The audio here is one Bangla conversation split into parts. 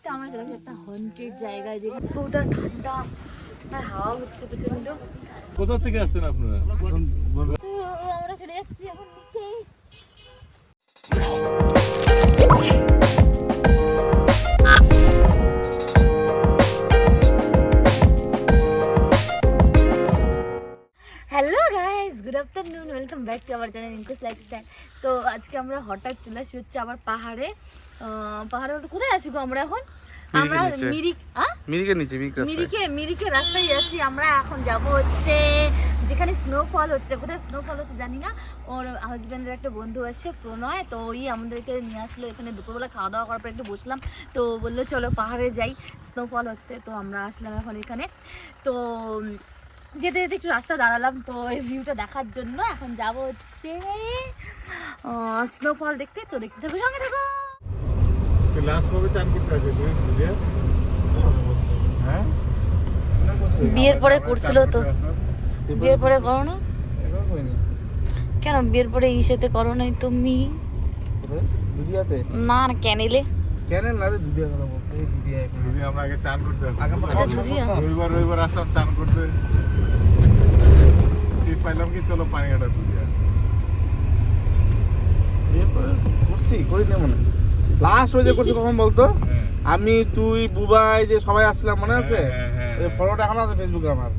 মুহূর্তে আমরা চলে একটা হন্টেড জায়গায়, যেখানে পুরোটা ঠান্ডা আর হাওয়া হচ্ছে প্রচন্ড। কোথা থেকে আসছেন আপনারা? আমরা চলে যাচ্ছি এখন নিচে। Hello guys, good afternoon, welcome back to our channel ইনকুস লাইফস্টাইল। তো আজকে আমরা হঠাৎ চলে আসি হচ্ছে আবার পাহাড়ে। পাহাড়ে বলতে কোথায় আছি গো আমরা এখন? আমরা মিরিকের রাস্তায় যাচ্ছি। আমরা এখন যাব হচ্ছে যেখানে স্নোফল হচ্ছে। কোথায় স্নোফল হচ্ছে জানি না। ওর হাজব্যান্ডের একটা বন্ধু আসছে প্রণয়, তো ওই আমাদেরকে নিয়ে আসলো এখানে। দুপুরবেলা খাওয়া দাওয়া করার পর একটু বসলাম, তো বললো চলো পাহাড়ে যাই, স্নোফল হচ্ছে। তো আমরা আসলাম এখন এখানে। তো যেতে যেতে একটু রাস্তা দাঁড়ালাম তো এই ভিউটা দেখার জন্য। এখন যাব হচ্ছে স্নোফল দেখতে। তো দেখতে থাকো, সঙ্গে থাকো। লাস্ট কবে চান করতে আছে তুমি? হ্যাঁ, বিয়ের পরে করছিল তো। বিয়ের পরে করো না কেন? বিয়ের পরে ইসেতে করো নাই তুমি? দুদিয়াতে না না, ক্যানেলে। ক্যানেল না রে, দুদিয়া কথা বলতে। এই দুদিয়া এখন যদি আমরা আগে চান করতে এটা দুদিয়া। রবিবার আসতাম চান করতে, সিট পাইলাম কি চলো পানিঘাটা দুদিয়া। করছি করি না মনে। লাস্ট ওই যে করছি কখন বলতো? আমি, তুই, বুবাই, যে সবাই আসছিলাম মনে আছে? ওই ফটোটা এখন আছে ফেসবুকে আমার।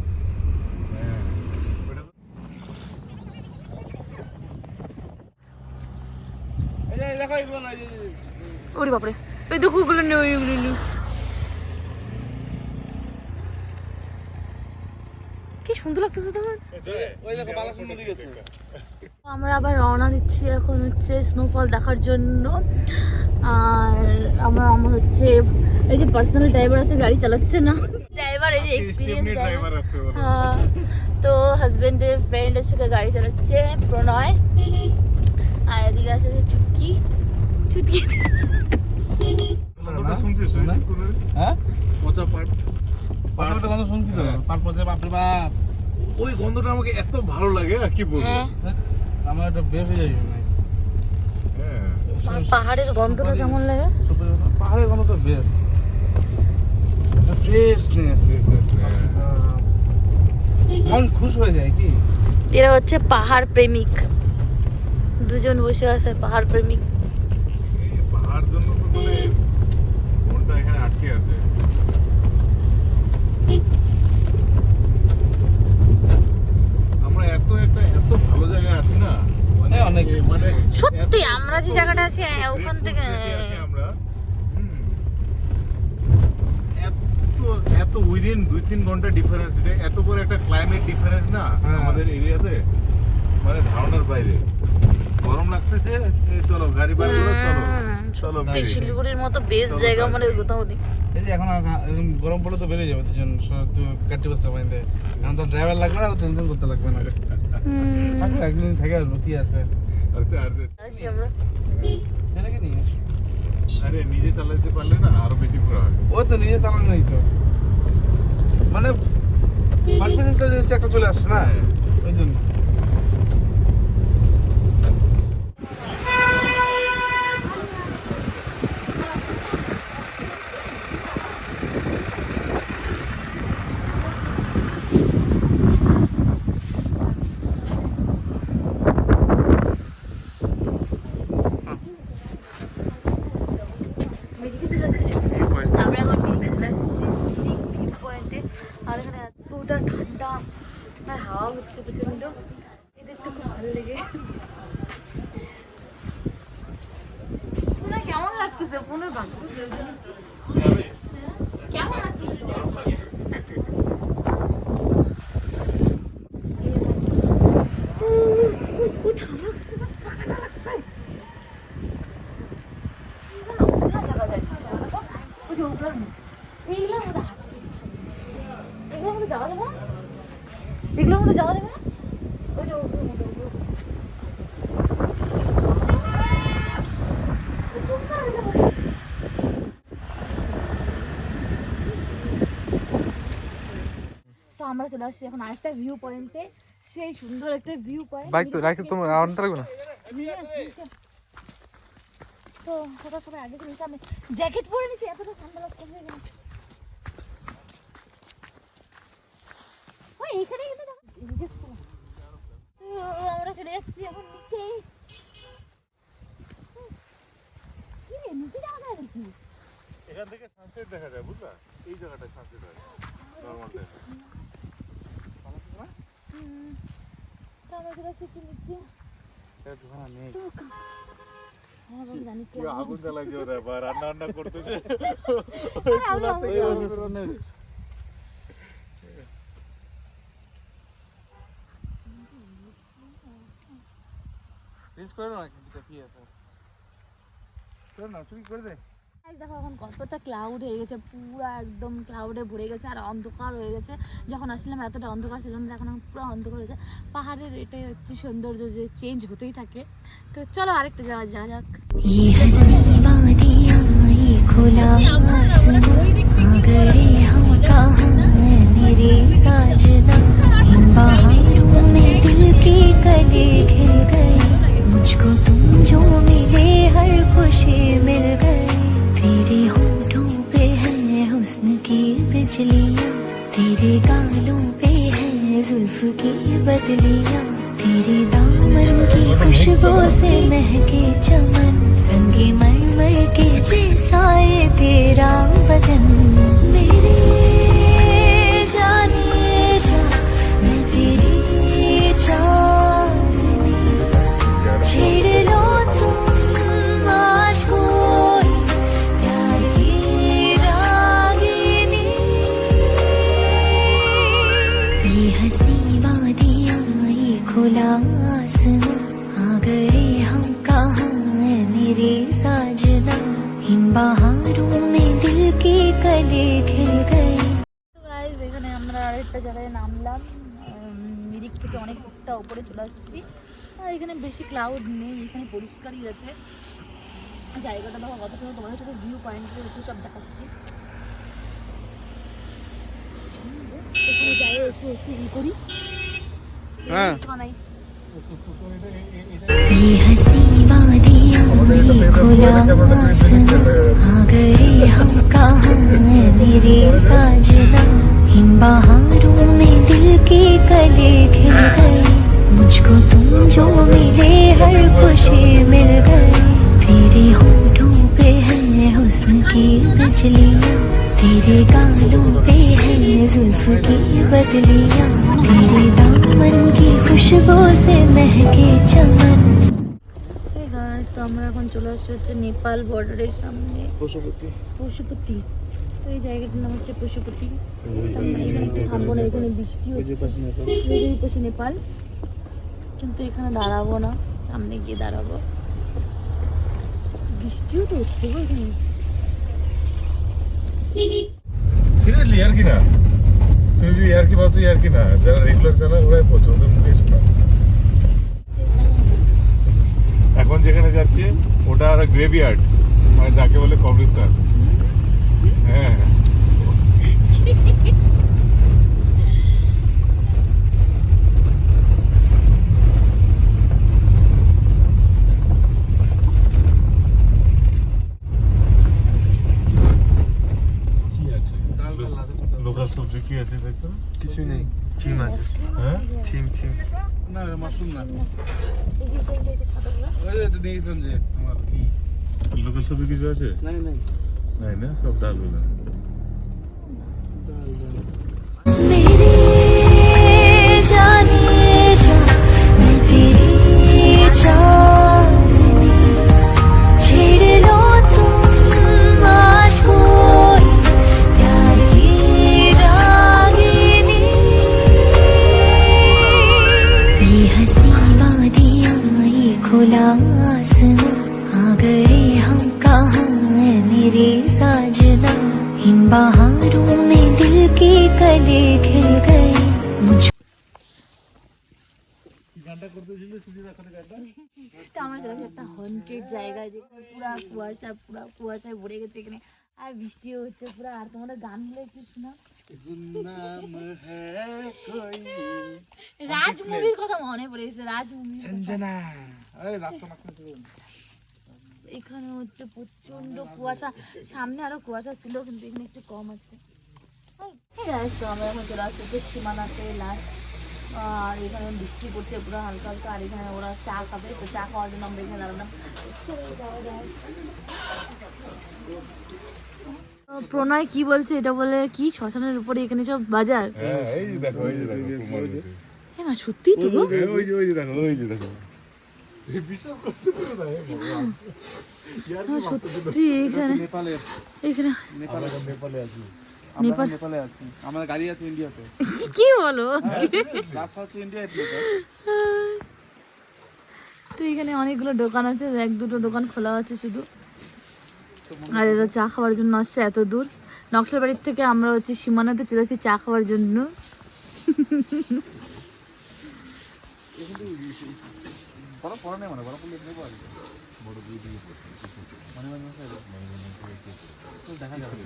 ওরে বাপরে, ওই দেখো ওগুলো নেই, ওইগুলো নেই। কি সুন্দর লাগতেছে তখন। ওই দেখো বালাসন নদী গেছে। আমরা আবার রওনা দিচ্ছি এখন হচ্ছে স্নোফল দেখার জন্য। আর আমার হচ্ছে এই যে পার্সোনাল ড্রাইভার আছে, গাড়ি চালাচ্ছে না ড্রাইভার, এই যে এক্সপিরিয়েন্স ড্রাইভার আছে। তো হাজবেন্ডের ফ্রেন্ড আছে, গাড়ি চালাচ্ছে প্রণয়। আর এদিকে আছে চুটকি। চুটকি শুনছিস? হ্যাঁ, পচা পাট পাটটা গন্ধ শুনছি তো। পাট পচে, বাপরে বাপ। ওই গন্ধটা আমাকে এত ভালো লাগে আর কি বলবো। আমার একটা বের হয়ে যাবে না। পাহাড়ের গন্ধটা কেমন লাগে? পাহাড়ের গন্ধ তো বেস্ট, ফ্রেশনেস, মন খুশ হয়ে যায় কি। এরা হচ্ছে পাহাড় প্রেমিক, দুজন বসে আছে পাহাড় প্রেমিক। পাহাড় জন্য তো মানে মনটা এখানে আটকে আছে। আমরা এত ভালো জায়গায় আছি না, মানে অনেক মানে সত্যি আমরা যে জায়গাটা আছি ওখান থেকে আমরা এত উইদিন 2-3 ঘন্টা ডিফারেন্স, এত বড় একটা ক্লাইমেট ডিফারেন্স না আমাদের এরিয়াতে, মানে ধারণার বাইরে। গরম লাগতেছে, চলো গাড়ি বার করো, চলো চলো। শিলিগুড়ির মতো বেস্ট জায়গা মানে কোথাও নেই। এই যে এখন গরম পড়লে তো বেরিয়ে যাবে, দুজন গাড়ি বসতে পাইতে। এখন তো ড্রাইভার লাগবে না, টেনশন করতে লাগবে না। থাকবে একদিন থেকে আসবো, কি আছে। ছেলেকে নিয়ে আরে নিজে চালাতে পারলে না আরো বেশি ঘোরা হয়। ও তো নিজে চালানো নেই তো, মানে কনফিডেন্স জিনিসটা একটা চলে আসছে না, ওই জন্য। আমরা এখন মিরিকে চলে আসছি, ভিউ পয়েন্টে। আর এখানে এতটা ঠান্ডা আর হাওয়া হচ্ছে প্রচন্ড, এদের তো খুব ভালো লেগে। পুনর কেমন লাগতেছে? পুনর ভাবতেছে কেমন লাগতেছে? এগুলোর মধ্যে যাওয়া যাবে না? ওই যে তো আমরা চলে আসছি এখন আরেকটা ভিউ পয়েন্টে। সেই সুন্দর একটা ভিউ পয়েন্ট। বাইক তো রাখতে তোমার আনতে লাগবে না। তো হঠাৎ করে আগে তো আমি জ্যাকেট পরে নিছি, এতটা ঠান্ডা লাগছে। এখান থেকে সানসেট দেখা যায় বুঝলা, এই জায়গাটা সানসেট হয় নর্মাল টাইমে। তো আমরা কোথাও থেকে নিচ্ছি নেই হ্যাঁ বাবা জানি কি আগুন জ্বালাইছে ওরা, বা রান্না বান্না করতেছে চুলা থেকে রিস্ক করে না কিন্তু কি আছে চল না তুই করে দে। দেখো এখন কতটা ক্লাউড হয়ে গেছে, পুরো একদম ক্লাউডে ভরে গেছে আর অন্ধকার হয়ে গেছে। যখন আসলাম এতটা অন্ধকার ছিল না, এখন পুরো অন্ধকার হয়েছে। পাহাড়ের এটাই হচ্ছে সৌন্দর্য, যে চেঞ্জ হতেই থাকে। তো চলো আরেকটা যাওয়া যাক। ये हंसी वादियाँ ये खुला आसमां आ गए हम कहाँ मेरे साजना इन बहारों में दिल के कले खिल गए मुझको तुम जो मिले हर खुशी मिल गई तेरे होठों पे है हुस्न की बिजलियाँ तेरे गालों पे है जुल्फ की बदलियाँ तेरे दामन की खुशबू से महके चमन संगे मरमर के जैसा ये तेरा बदन मेरे जाने जा मैं तेरी चांदनी छेड़ लो तुम आज कोई प्यार की रागिनी ये हंसी वादियाँ ये खुला आसमां आ गए हम कहाँ है मेरे साजना इन बहारों में दिल के कले खिल गए তো গাইস এখানে আমরা আরেকটা জায়গায় নামলাম, মিরিক থেকে অনেকটা উপরে চলে আসছি। আর এখানে বেশি ক্লাউড নেই, এখানে পরিষ্কারই আছে। জায়গাটা দেখো কত সুন্দর, তোমাদের সাথে ভিউ পয়েন্ট হচ্ছে সব দেখাচ্ছি। এখানে যাই একটু হচ্ছে ই করি, হ্যাঁ বানাই। ये हंसी वादियाँ ये खुला आसमां आ गए हम कहाँ है मेरे साजना इन बहारों में दिल के कले खिल गए मुझको तुम जो मिले हर खुशी मिल गई तेरे होठों पे है हुस्न की बिजलियाँ तेरे गालों पे है जुल्फ की बदलियाँ तेरे दामन की खुशबू से महके चमन এই গাইস তো আমরা এখন চলে আসছি হচ্ছে নেপাল বর্ডারের সামনে, পশুপতি পশুপতি। তো এই জায়গাটার নাম হচ্ছে পশুপতি। তো আমরা এখানে একটু থামবো না, এখানে বৃষ্টি ওই যে হচ্ছে, পাশে নেপাল এই যে পাশে নেপাল। কিন্তু এখানে দাঁড়াবো না, সামনে গিয়ে দাঁড়াবো। বৃষ্টিও তো হচ্ছে গো এখানে। সিরিয়াসলি ইয়ার কি না, তুমি যদি ইয়ার কি ভাবছো ইয়ার কি না, যারা রেগুলার চালায় ওরাই পছন্দ মুখে শোনা। এখন যেখানে যাচ্ছে ওটা আর গ্রেভিয়ার্ড, মানে যাকে বলে কবরস্থান। হ্যাঁ কি আছে লোকাল সবজি কি আছে দেখছো? কিছুই নেই ছিম আছে হ্যাঁ ছিম ছিম না মাশরুম না এই যে এই যে ছাতাগুলো ওই যে এটা দেখেছেন যে তোমার কি লোকাল সবজি কিছু আছে? নাই নাই নাই না, সব ডাল গুলো। मेरे जाने जा मैं तेरी चांदनी छेड़ लो तुम आज कोई प्यार की रागिनी ये हंसी वादियाँ ये खुला आसमां आ गए हम कहाँ है मेरे साजना इन बहारों में दिल के कले खिल गए मुझ তো আমরা চলে আসছি একটা হন্টেড জায়গায়, যেখানে পুরা কুয়াশায় ভরে গেছে এখানে, আর বৃষ্টিও হচ্ছে পুরো। আর তোমাদের গান গুলো একটু শোনা। রাজ মুভির কথা মনে পড়েছে, রাজ মুভি। সঞ্জনা আরে রাস্তা না খুঁজে এখানে হচ্ছে প্রচন্ড কুয়াশা, সামনে আরো কুয়াশা ছিল কিন্তু এখানে একটু কম আছে। তো আমরা এখন চলে আসছি হচ্ছে সীমানাতে লাস্ট। আর এখানে বৃষ্টি পড়ছে পুরো হালকা হালকা, আর এখানে ওরা চা খাবে, তো চা খাওয়ার জন্য আমরা এখানে দাঁড়ালাম। প্রণয় কি বলছে এটা বলে কি শ্মশানের উপরে এখানে সব বাজার? হ্যাঁ এই যে দেখো কুমার হয়েছে। হ্যাঁ মা সত্যি তো গো। ওই যে দেখো এই বিশ্বাস করতে পারো না ভগবান হ্যাঁ, সত্যি এখানে এখানে নেপালে আছি নেপাল নেপালে আছি, আমাদের গাড়ি আছে ইন্ডিয়াতে, কি বলো? রাস্তা হচ্ছে ইন্ডিয়ায়। তো এখানে অনেকগুলো দোকান আছে, এক দুটো দোকান খোলা আছে শুধু। আর এরা চা খাওয়ার জন্য আসছে এত দূর নকশাল বাড়ির থেকে। আমরা হচ্ছে সীমানাতে চলে আসছি চা খাওয়ার জন্য। বড় পড়া নেই মানে বড় পড়লে নেবো আর বড় দুই দিকে দেখা যাবে।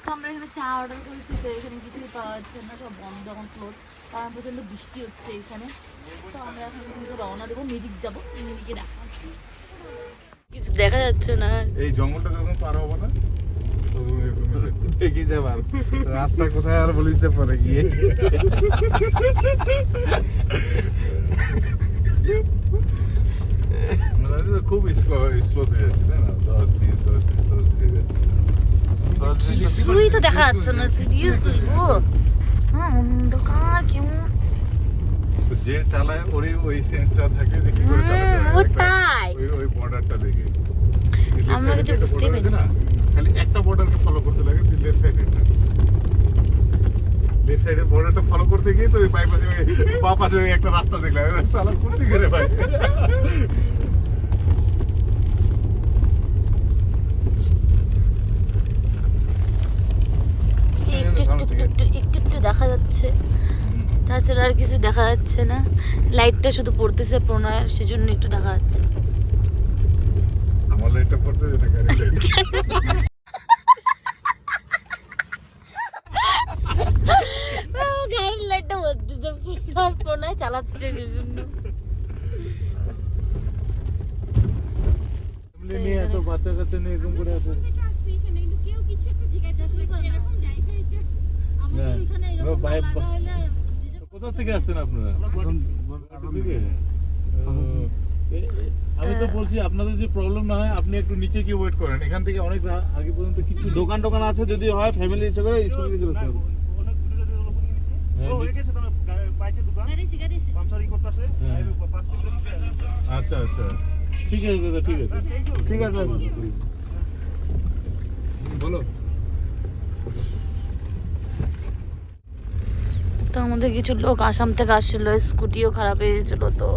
তো আমরা এখানে চা অর্ডার করেছি, তো এখানে কিছুই পাওয়া যাচ্ছে না, সব বন্ধ, এখন ক্লোজ, কারণ প্রচণ্ড বৃষ্টি হচ্ছে এখানে। তো আমরা এখন কিন্তু রওনা দেবো, মিরিক যাবো, মিরিকে কিছু দেখা যাচ্ছে না। এই জঙ্গলটা যখন পার হবো না দেখি যাবার রাস্তা কোথায় আর বলিস পরে গিয়ে খুব স্লোতে যাচ্ছে তাই না, 10-20 যাচ্ছে। কিছুই তো দেখা যাচ্ছে না, সিরিয়াসলি ও হ্যাঁ অন্ধকার কেমন। তো যে চালায় ওই সেন্সটা থাকে যে কি করে চালাতে হয়, ওটাই ওই বর্ডারটা দেখে। আমরা কিছু বুঝতেই পারি না, খালি একটা বর্ডারকে ফলো করতে লাগে, লেফট সাইডেরটা। লেফট সাইডের বর্ডারটা ফলো করতে গিয়ে তো ওই বাইপাসে বা পাশে ওই একটা রাস্তা দেখলাম, চালা করতে গেলে ভাই। একটু দেখা যাচ্ছে, তাছাড়া আর কিছু দেখা যাচ্ছে না। লাইটটা শুধু পড়তেছে প্রণয়ের, সেজন্য একটু দেখা যাচ্ছে। আমার লাইটটা পড়তে যেটা গাড়ি লাইট। গাড়ির লাইটটা পড়তেছে, প্রণয় চালাচ্ছে সেজন্য। নিয়ে এত বাচ্চা কাচ্চা নিয়ে এরকম করে আছে। কোথা থেকে আসছেন আপনারা? আমি তো বলছি আপনাদের যে প্রবলেম না হয় আপনি একটু নিচে গিয়ে ওয়েট করেন, এখান থেকে অনেক আগে পর্যন্ত কিছু দোকান টোকান আছে, যদি হয় ফ্যামিলি ইচ্ছে করে স্কুলে চলে আসতে হবে। আচ্ছা আচ্ছা ঠিক আছে দাদা, ঠিক আছে ঠিক আছে বলো। তো আমাদের কিছু লোক আসাম থেকে আসছিল, স্কুটিও খারাপ হয়ে গেছিল, তো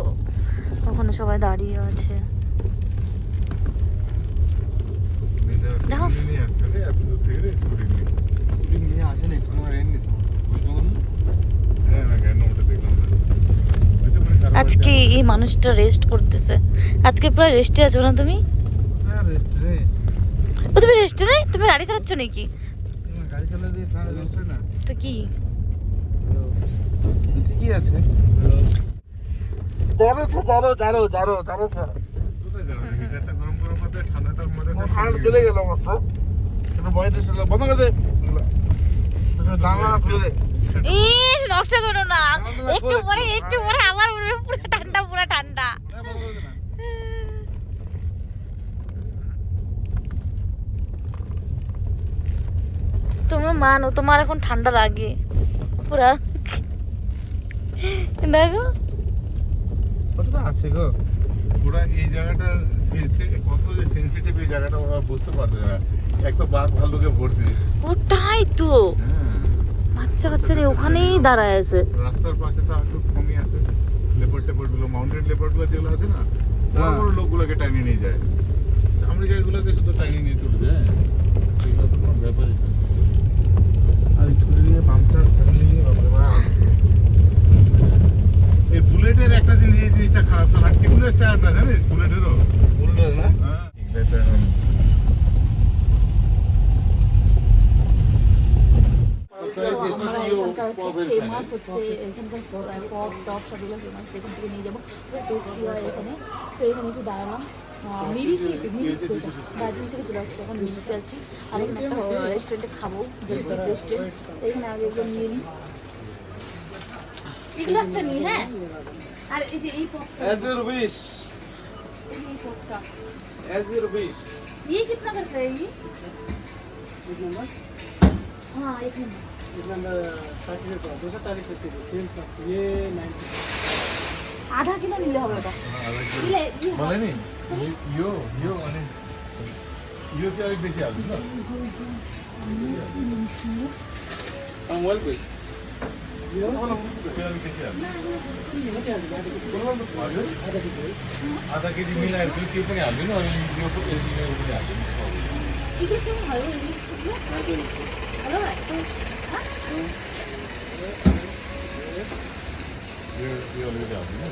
ওখানে সবাই দাঁড়িয়ে আছে। দেখো নিয়ে আসছে রে, এত দূর থেকে রে স্কুটি নিয়ে। স্কুটি নিয়ে আসে না, স্কুল রেন্ট নিছে। হ্যাঁ না কেন ওটা দেখলাম না। আজকে এই মানুষটা রেস্ট করতেছে, আজকে প্রায় রেস্টে আছো না তুমি? হ্যাঁ রেস্ট রে। ও তুমি রেস্টে নাই, তুমি গাড়ি চালাচ্ছ নাকি? গাড়ি চালালে তাহলে রেস্ট হয় না তো কি ঠিকই আছে। জারো কোথায় যাবেন? হিটারটা গরম গরম করতে, ঠান্ডাটার মধ্যে ঠান্ডা চলে গেল মাত্র। এটা বয়টা ছিল, বন্ধ করে দে জানলা খুলে দে। ইস নষ্ট করো না, একটু পরে আবার উঠবে, পুরো ঠান্ডা, পুরো ঠান্ডা। তুমি মানো, তোমার এখন ঠান্ডা লাগে পুরা, দেখো ওটা তো আছে গো। ওরা এই জায়গাটা কত যে সেনসিটিভ, এই জায়গাটা ওরা বুঝতে পারছে না। এক তো বাঘ ভাল্লুকে ভর্তি। ওটাই তো, বাচ্চা কাচ্চারা ওখানেই দাঁড়ায় আছে। রাস্তার পাশে তো একটু কমই আছে, লেপার্ড টেপার্ড গুলো, মাউন্টেন লেপার্ড গুলো যেগুলো আছে না, বড় বড় লোকগুলোকে টানিয়ে নিয়ে যায়। চামড়ি গাছগুলোকে শুধু টানিয়ে নিয়ে চলে যায়, এগুলো তো কোনো ব্যাপারই না। আর স্কুটি নিয়ে পাংচার নিয়ে বাবা। এই বুলেটের একটা জিনিস, এই জিনিসটা খারাপ, সারা টিউবলেস টায়ার না জানিস বুলেটেরও। বললো না হ্যাঁ এগুলো তো এখন ফেমাস হচ্ছে এখানকার পপ টপ সবগুলো ফেমাস, এখান থেকে নিয়ে যাবো, খুব টেস্টি হয় এখানে। তো এখানে একটু দাঁড়ালাম, মিরিক তো দার্জিলিং থেকে চলে আসছি, এখন মিরিকে আসি। আর এখানে একটা রেস্টুরেন্টে খাবো, জগজিৎ রেস্টুরেন্ট, তো এখানে আগে এগুলো নিয়ে নিই, এগুলো একটা নিই। হ্যাঁ আর এই যে এই পপটা As your wish. এই পপটা As your wish. ये कितना करता है ये एक नंबर हाँ एक नंबर एक नंबर 60 रुपये 240 रुपये सेल था ये 90 आधा किलो নিলে হবে ওটা দিলে কি হবে বলেনি ইয়ো মানে ইয়ো কি অনেক বেশি আসবে না মোবাইল কই? কি অনেক বেশি আসবে আধা কেজি মিলাই তুই কি উপরে আসবি না ওই ইয়ো উপরে আসবে 이게 좀 ভালো ইংলিশ ভালো হয় হ্যাঁ ইয়ো অলরেডি আসবে না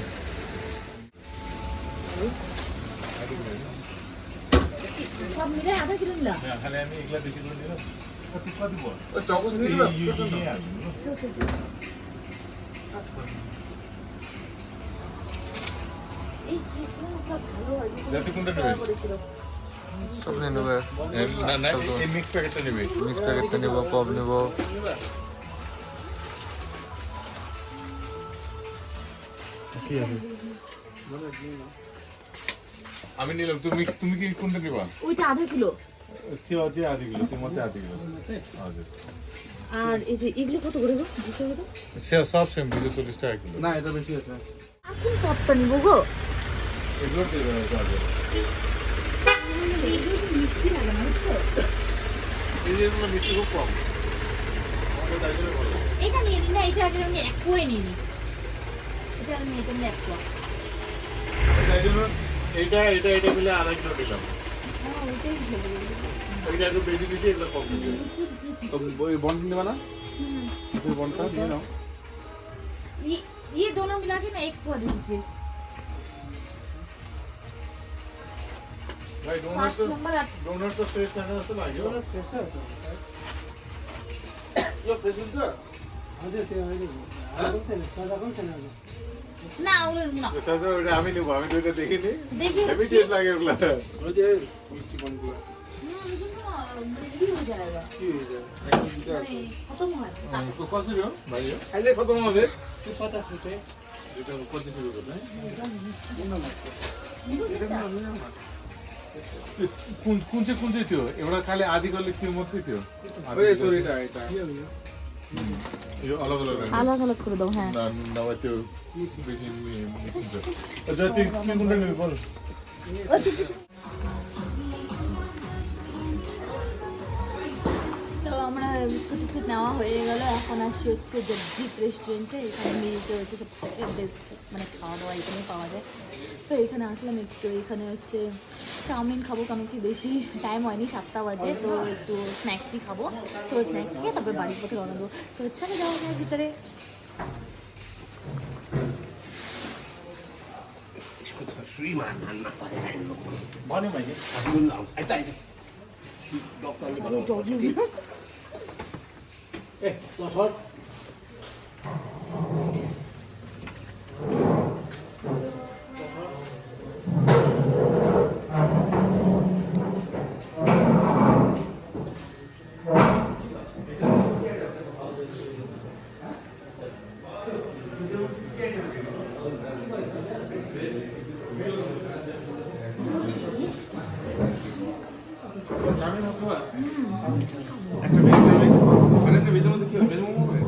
সব মিলে আধা কিলো নিলাম খালি আমি এগুলা বেশি করে দিলাম তুই কত দিব ওই চকোস নিয়ে দিলাম। এই চিকেনটা ভালো হয় যাতে কোনটা নেবে? করেছিল সব নিয়ে নেবে না না এই মিক্স প্যাকেটটা নেবে মিক্স প্যাকেটটা নেবো পপ নেবো আমি নিলাম তুমি কি কোনটা নেবা ওইটা আধা কিলো ঠিক আছে আধা কিলো তোমাতে আধা কিলো আচ্ছা আর এই যে এগুলো কত করে গো 200 কত সে সব সেম 240 টাকা কিলো না এটা বেশি আছে। এখন কতটা নিব গো এগুলো দেবে এগুলো তো মিষ্টি লাগে না বুঝছো এই যেগুলো মিষ্টি খুব কম আমাদের তাই জন্য বললাম এটা নিয়ে নিন না এটা আগে আমি এক পোয়ে নিয়ে নিই এটা আমি এটা নিয়ে এক পোয়া তাই জন্য এটা মিলে আধা কিলো দিলাম হ্যাঁ ওইটাই ভালো এটা একটু বেশি বেশি এগুলো কম বেশি তো ওই বন্ড নেবা না? ওই বন্ডটা নিয়ে নাও। ये दोनों मिला के ना एक पोआ दे दीजिए भाई 5 नंबर 8 डोनट तो फ्रेश खाना तो लागे और कैसा होता है ইয়ো ফ্রেশ তো? हाँ देते हैं कौन से कौन से ना না ওগুলো না চাচা ওটা আমি নেবো আমি তো এটা দেখিনি দেখি হেভি টেস্ট লাগে ওগুলা ওই যে মিষ্টি বন্ডগুলো रेडी हो जाएगा কি হয়ে যায়? মানে খতম হয় তো কত ছিল ভাই খাইলে খতম হবে। 50 रुपये এটা কত শুরু করবে কোনতে थियो एउटा खाली आधी गले थियो मात्रै थियो ওই তোর এটা यो अलग अलग अलग अलग করে দাও হ্যাঁ नभए त्यो बेसी मिक्सिङ छ अच्छा त्यो के कुन्टा नेबे बोल তো আমরা বিস্কুট টিস্কুট নেওয়া হয়ে গেল এখন আসছি হচ্ছে জগজিৎ রেস্টুরেন্টে এখানে মিলতে হচ্ছে সব থেকে বেস্ট মানে খাওয়া দাওয়া এখানে পাওয়া যায় তো এখানে আসলাম একটু এখানে হচ্ছে চাউমিন খাবো কারণ কি বেশি টাইম হয়নি 7টা বাজে তো একটু স্ন্যাক্সই খাবো তো স্ন্যাক্স খেয়ে তারপরে বাড়ির পথে রওনা দেবো তো চলে যাওয়া যায় ভিতরে ডগি চাউমিন আছে না? একটা ভেজ চাউমিন আর একটা ভেজের মধ্যে কি হবে? ভেজ মোমো হবে?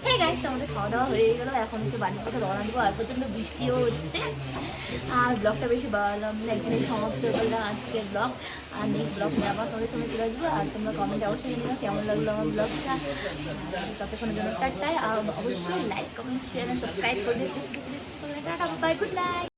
হ্যাঁ গাইস আমাদের খাওয়া দাওয়া হয়ে গেল এখন হচ্ছে বাড়ির পথে রওনা দেবো আর প্রচণ্ড বৃষ্টিও হচ্ছে আর ব্লগটা বেশি বাড়ালাম না এখানে সমাপ্ত করলাম আজকের ব্লগ আর নেক্সট ব্লগ নিয়ে আবার তোমাদের সঙ্গে চলে আসবো আর তোমরা কমেন্টে অবশ্যই জানিও কেমন লাগলো আমার ব্লগটা ততক্ষণের জন্য টাটাই আর অবশ্যই লাইক কমেন্ট শেয়ার সাবস্ক্রাইব করে দিও please please please tata bye good night